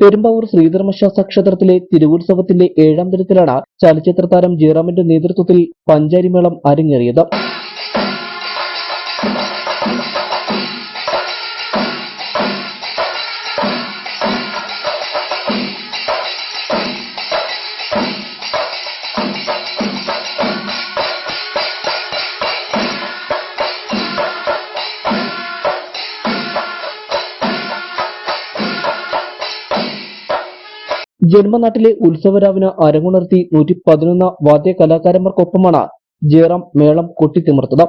പെരുമ്പാവൂർ ശ്രീധർമ്മശാസ്ത്ര ക്ഷേത്രത്തിലെ തിരുവുത്സവത്തിന്റെ 7ാം ദിനത്തിലാണ് ചലച്ചിത്ര താരം ജയറാമിന്റെ നേതൃത്വത്തിൽ പഞ്ചാരിമേളം അരങ്ങേറിയത്. ജന്മനാട്ടിലെ ഉത്സവരാവിന് അരങ്ങുണർത്തി 111 വാദ്യ കലാകാരന്മാർക്കൊപ്പമാണ് ജയറാം മേളം കൊട്ടിത്തിമിർത്തത്.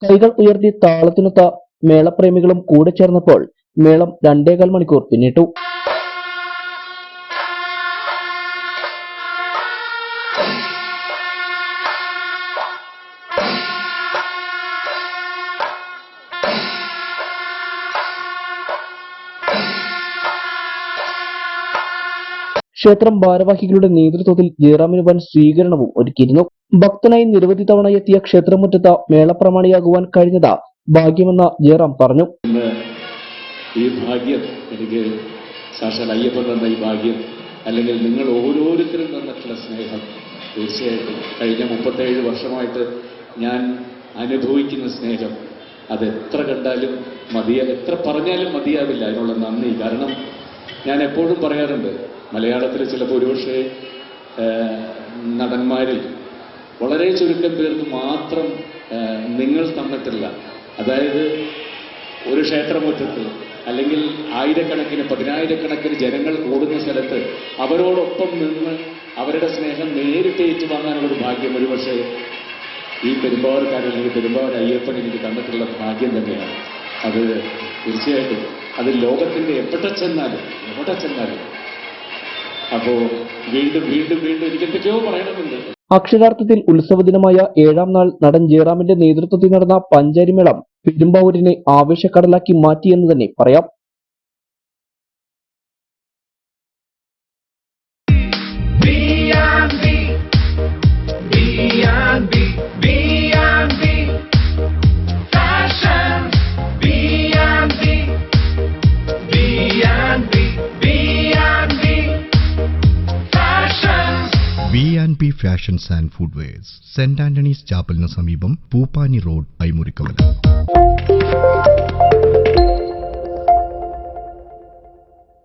കൈകൾ ഉയർത്തി താളത്തിനൊത്ത മേളപ്രേമികളും കൂടെ ചേർന്നപ്പോൾ മേളം 2.25 മണിക്കൂർ പിന്നിട്ടു. ക്ഷേത്രം ഭാരവാഹികളുടെ നേതൃത്വത്തിൽ ജയറാമിന് വൻ സ്വീകരണവും ഒരുക്കിയിരുന്നു. ഭക്തനായി നിരവധി തവണ എത്തിയ ക്ഷേത്രമുറ്റത്ത് മേളപ്രമാണിയാകുവാൻ കഴിഞ്ഞത് ഭാഗ്യമെന്ന് ജയറാം പറഞ്ഞു. ഈ ഭാഗ്യം എനിക്ക് സാക്ഷാൽ അയ്യപ്പൻ തന്ന ഈ ഭാഗ്യം, അല്ലെങ്കിൽ നിങ്ങൾ ഓരോരുത്തരും തന്നിട്ടുള്ള സ്നേഹം, തീർച്ചയായിട്ടും കഴിഞ്ഞ 37 വർഷമായിട്ട് ഞാൻ അനുഭവിക്കുന്ന സ്നേഹം അതെത്ര കണ്ടാലും എത്ര പറഞ്ഞാലും മതിയാവില്ല. അതിനുള്ള നന്ദി. കാരണം ഞാൻ എപ്പോഴും പറയാറുണ്ട്, മലയാളത്തിൽ ചിലപ്പോൾ ഒരുപക്ഷെ നടന്മാരിൽ വളരെ ചുരുക്കം പേർക്ക് മാത്രം നിങ്ങൾ തന്നിട്ടില്ല, അതായത് ഒരു ക്ഷേത്രമുറ്റത്ത് അല്ലെങ്കിൽ ആയിരക്കണക്കിന് 10,000-കണക്കിന് ജനങ്ങൾ കൂടുന്ന സ്ഥലത്ത് അവരോടൊപ്പം നിന്ന് അവരുടെ സ്നേഹം നേരിട്ട് ഏറ്റുവാങ്ങാനുള്ളൊരു ഭാഗ്യം ഒരുപക്ഷെ ഈ പെരുമ്പാവൂർക്കാരൻ അല്ലെങ്കിൽ പെരുമ്പാവൂർ അയ്യപ്പൻ എനിക്ക് തന്നിട്ടുള്ള ഭാഗ്യം തന്നെയാണ്. അത് തീർച്ചയായിട്ടും അത് ലോകത്തിൻ്റെ എവിടെ ചെന്നാലും അപ്പോൾ വീണ്ടും എനിക്ക് എന്തൊക്കെയോ പറയണമെന്നുണ്ട്. അക്ഷരാർത്ഥത്തിൽ ഉത്സവദിനമായ 7ാം നാൾ നടൻ ജയറാമിന്റെ നേതൃത്വത്തിൽ നടന്ന പഞ്ചാരിമേളം പെരുമ്പാവൂരിനെ ആവേശക്കടലാക്കി മാറ്റിയെന്ന് തന്നെ പറയാം. B&B Fashions and Footwears, St. Anthony's Chapel സമീപം പൂപ്പാനി റോഡ്, ഐമുറിക്കവല.